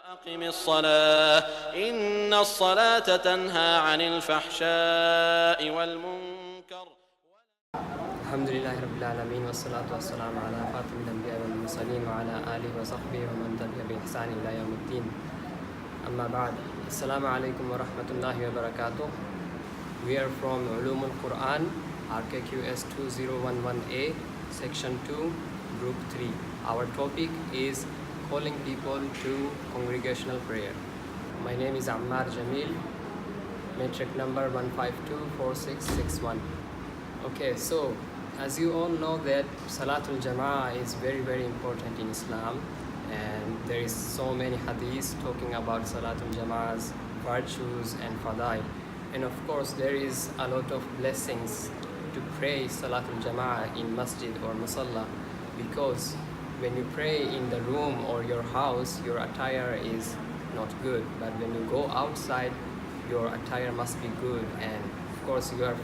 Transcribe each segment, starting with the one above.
أقم الصلاة إن الصلاة تنهى عن الفحشاء والمنكر. الحمد لله رب العالمين والصلاة والسلام على خاتم الأنبياء والمرسلين وعلى آله وصحبه ومن تبع بإحسان إلى يوم الدين. أما بعد. السلام عليكم ورحمة الله وبركاته. We are from Ulum al-Quran, RKQS 2011A, Section 2, Group 3. Our topic is calling people to congregational prayer. My name is Ammar Jamil, metric number 1524661. Okay, so as you all know that al-Jama'ah is very, very important in Islam, and there is so many hadiths talking about al-Jama'ah's virtues and fadail. And of course there is a lot of blessings to pray al-Jama'ah in masjid or musalla, because when you pray in the room or your house, your attire is not good, but when you go outside, your attire must be good, and of course you are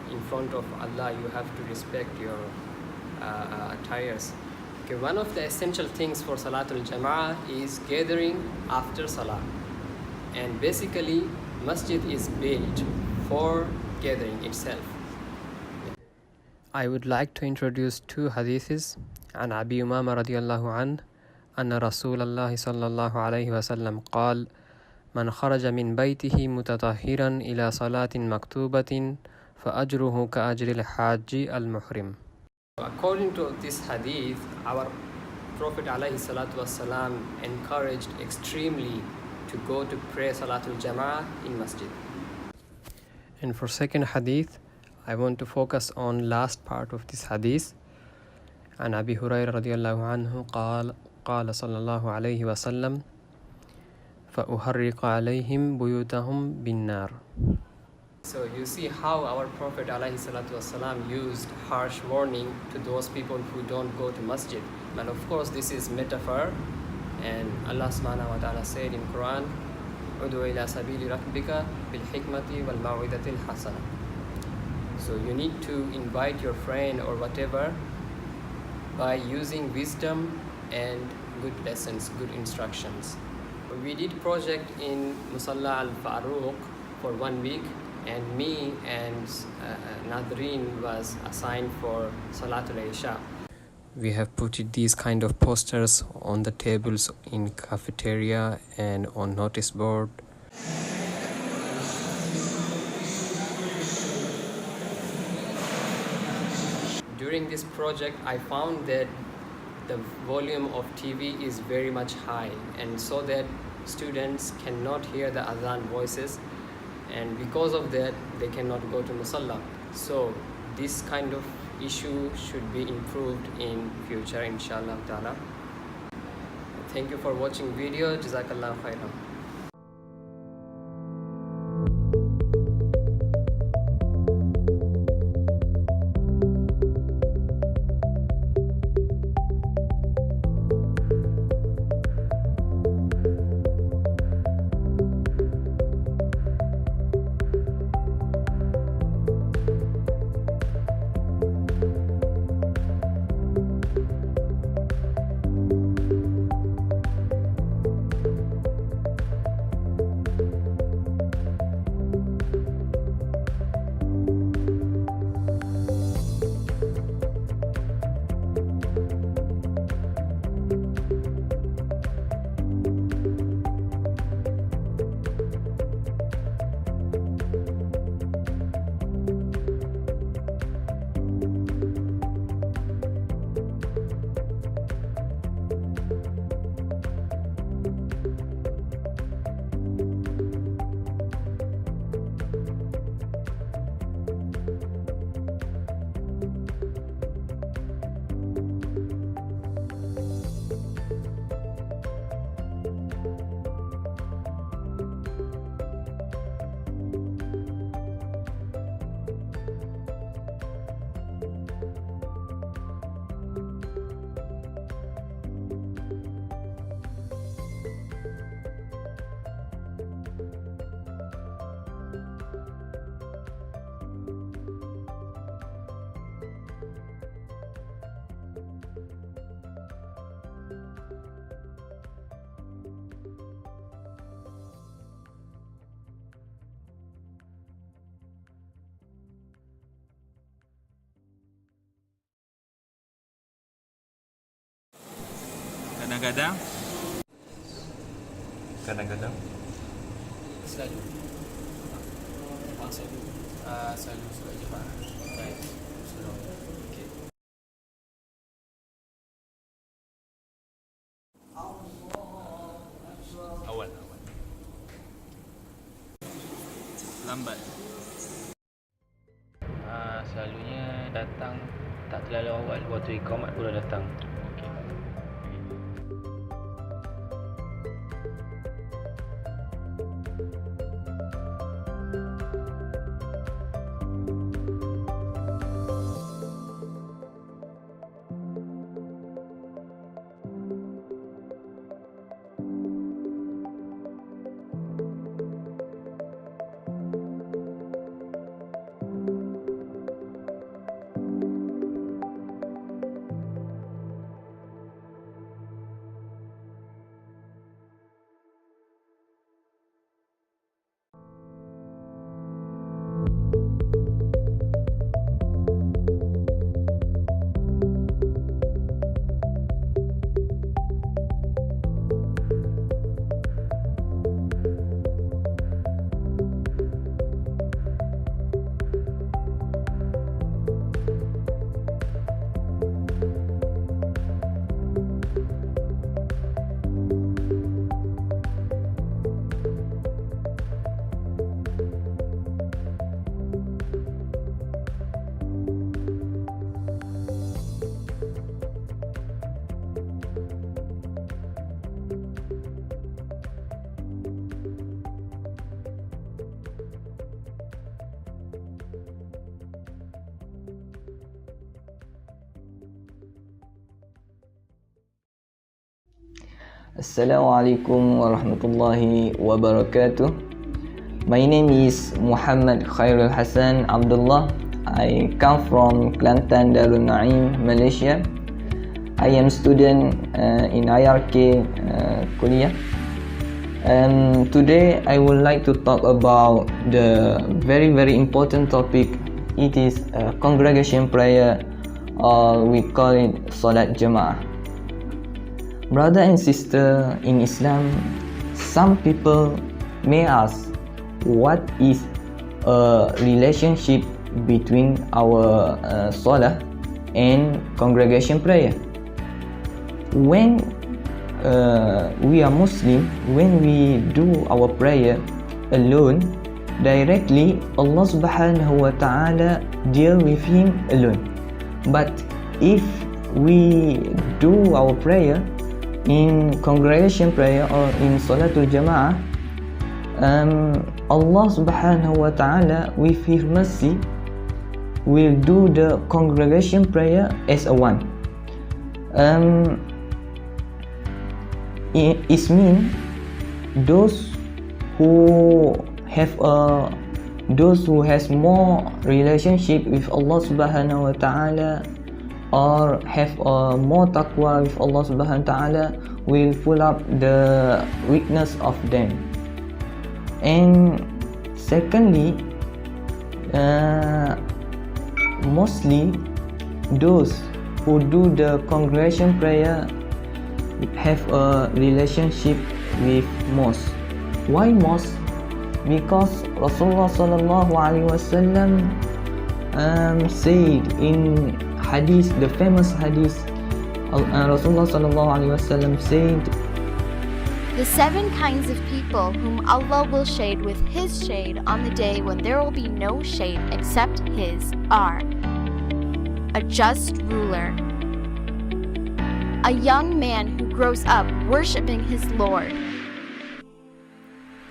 in front of Allah, you have to respect your attires. Okay, one of the essential things for Salatul Jama'ah is gathering after Salah, and basically masjid is built for gathering itself. I would like to introduce two hadiths. عن أبي أمامة رضي الله عنه أن رسول الله صلى الله عليه وسلم قال: من خرج من بيته متطهرا إلى صلاة مكتوبة فأجره كأجر الحاج المحرم. According to this hadith, our Prophet ﷺ encouraged extremely to go to pray Salatul Jama'ah in masjid. And for second hadith, I want to focus on last part of this hadith. عن أبي هريرة رضي الله عنه قال صلى الله عليه وسلم: فأحرق عليهم بيوتهم بالنار. So you see how our Prophet ﷺ used harsh warning to those people who don't go to masjid. And of course this is metaphor, and Allah subhanahu wa ta'ala said in Quran, "Ud'u ila sabili rabbika bil hikmati wal maw'idatil hasana." So you need to invite your friend or whatever by using wisdom and good lessons, good instructions. We did project in Musalla al-Faruq for 1 week, and me and Nazreen was assigned for Salatul Isha. We have put these kind of posters on the tables in cafeteria and on notice board. During this project, I found that the volume of TV is very much high, and so that students cannot hear the adhan voices, and because of that they cannot go to musalla. So this kind of issue should be improved in future, inshallah ta'ala. Thank you for watching video. Jazakallah khairan. Kadang-kadang Selalu selalu solat Jumaat. Baik. Okay. awal lambat. Selalunya datang tak terlalu awal, waktu iqamat pun dah datang. Assalamualaikum warahmatullahi wabarakatuh. My name is Muhammad Khairul Hasan Abdullah. I come from Kelantan Darul Naim, Malaysia. I am student in IRK Kuliah. Today I would like to talk about the very important topic. It is congregation prayer, or we call it Salat Jama'ah. Brother and sister in Islam, some people may ask, what is a relationship between our salah and congregation prayer? When we are Muslim, when we do our prayer alone, directly Allah subhanahu wa ta'ala deal with him alone. But if we do our prayer in congregation prayer or in Salatul Jama'ah, Allah subhanahu wa ta'ala with his mercy will do the congregation prayer as a one. It means those who has more relationship with Allah subhanahu wa ta'ala or have more taqwa with Allah subhanahu wa ta'ala will pull up the weakness of them. And secondly, mostly those who do the congregation prayer have a relationship with mosque. Why mosque? Because Rasulullah sallallahu alaihi wasallam said in hadith, the famous hadith, Rasulullah sallallahu alaihi wasallam said, the 7 kinds of people whom Allah will shade with His shade on the day when there will be no shade except His are: a just ruler, a young man who grows up worshiping his Lord,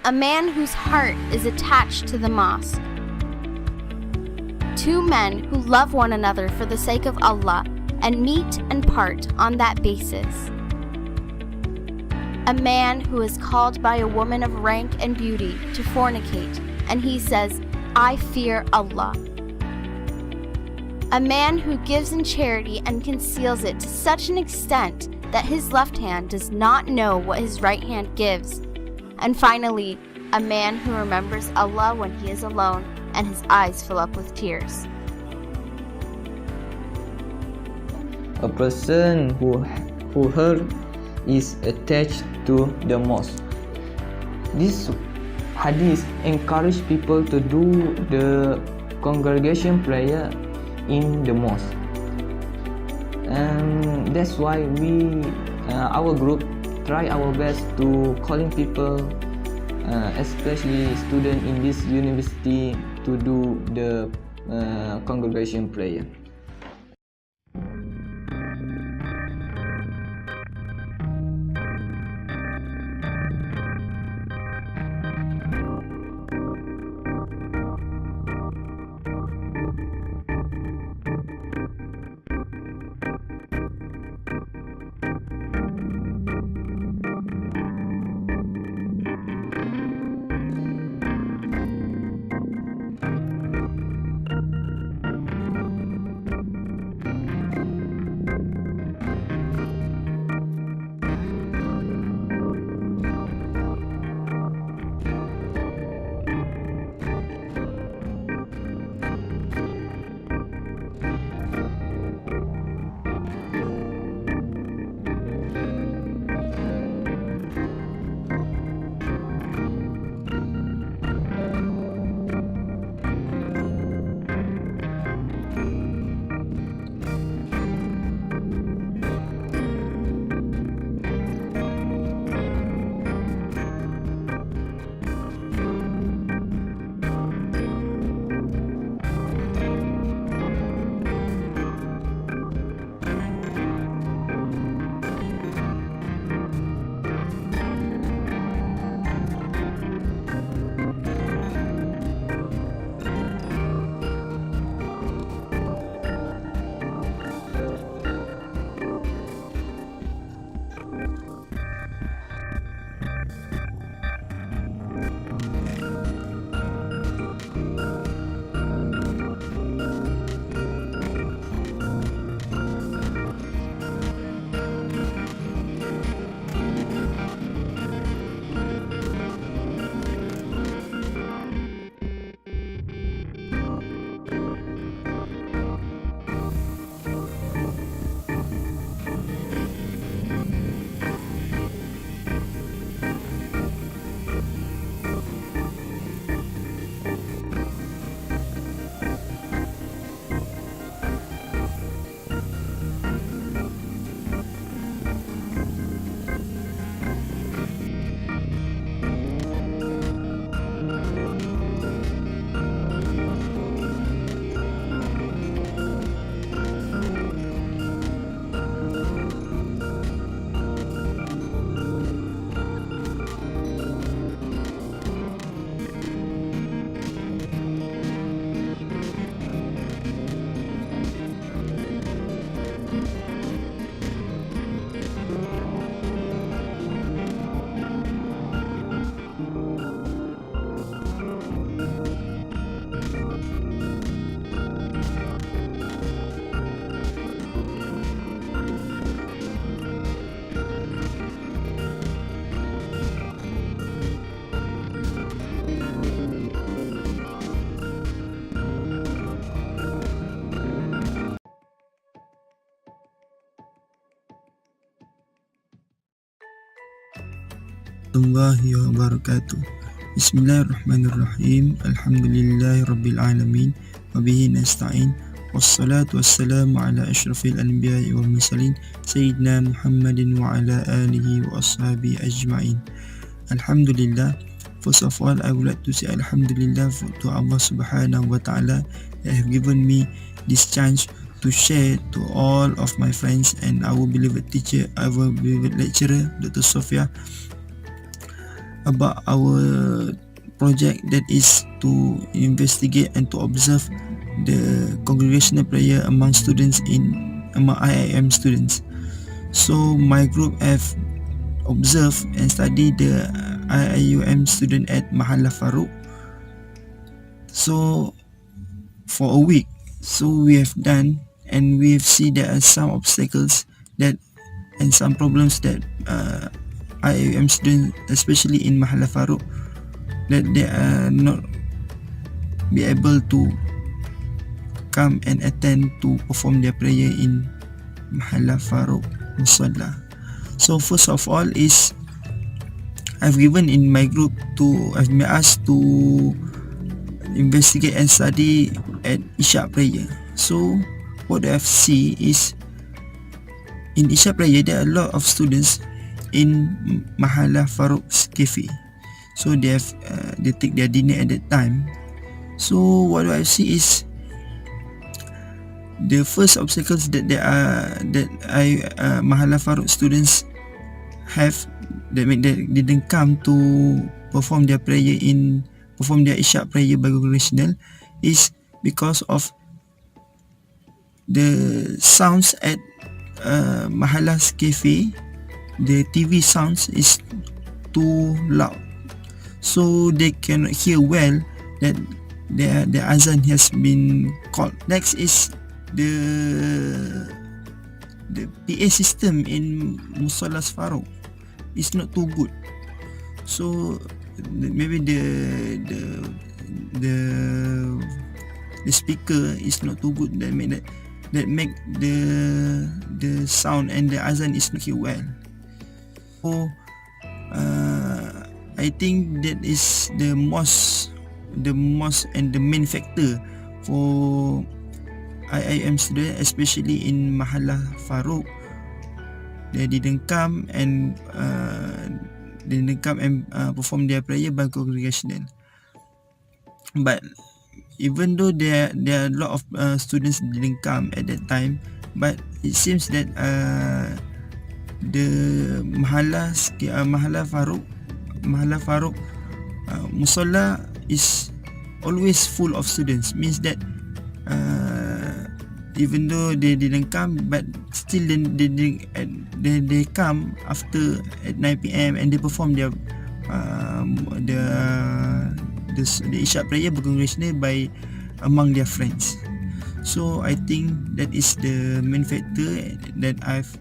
a man whose heart is attached to the mosque, 2 men who love one another for the sake of Allah and meet and part on that basis, a man who is called by a woman of rank and beauty to fornicate, and he says, I fear Allah, a man who gives in charity and conceals it to such an extent that his left hand does not know what his right hand gives, and finally, a man who remembers Allah when he is alone and his eyes fill up with tears. A person who heard is attached to the mosque. This hadith encourage people to do the congregation prayer in the mosque, and that's why our group try our best to calling people, especially students in this university, to do the congregation prayer. warahmatullahi wabarakatuh. Bismillahirrahmanirrahim. Alhamdulillahi rabbil alamin. Wabihi nasta'in. Wassalatu wassalamu ala ashrafil anbiya'i wal mursalin Sayyidina Muhammadin wa ala alihi wa ashabihi ajma'in. Alhamdulillah. First of all, I would like to say Alhamdulillah to Allah subhanahu wa ta'ala that have given me this chance to share to all of my friends and our beloved teacher, our beloved lecturer, Dr. Sofia, about our project that is to investigate and to observe the congregational prayer among IIM students. So my group have observed and studied the IIM student at Mahalla Farouk. So for a week, so we have done, and we have seen there are some obstacles that and some problems that IIM students, especially in Mahalla Farouk, that they are not be able to come and attend to perform their prayer in Mahalla Farouk Musalla. So first of all is I've given in my group I've been asked to investigate and study at Isyak prayer. So what I've seen is in Isyak prayer there are a lot of students in Mahala Farouk's cafe. So they take their dinner at that time. So what I see is the first obstacles that Mahala Farouk students have that didn't come to perform their Isyak prayer by Congregational is because of the sounds at Mahala's cafe. The TV sounds is too loud, so they cannot hear well that the azan has been called. Next is the PA system in Musallas Farouk is not too good. So maybe the speaker is not too good, that make the sound and the azan is not hear well. So I think that is the most and the main factor for IIM student, especially in Mahala Farouk. They didn't come and perform their prayer by Congregational. But even though there are a lot of students didn't come at that time, but it seems that the Mahala Farouk Musalla is always full of students. Means that even though they didn't come, but still they come after at 9 p.m. and they perform their the Isyak prayer Congregational by among their friends. So I think that is the main factor that I've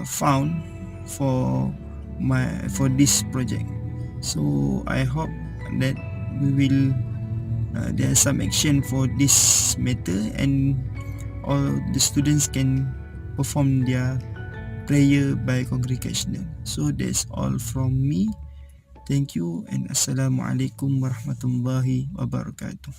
found for this project. So I hope that we will there's some action for this matter and all the students can perform their prayer by Congregational. So that's all from me. Thank you and Assalamualaikum warahmatullahi wabarakatuh.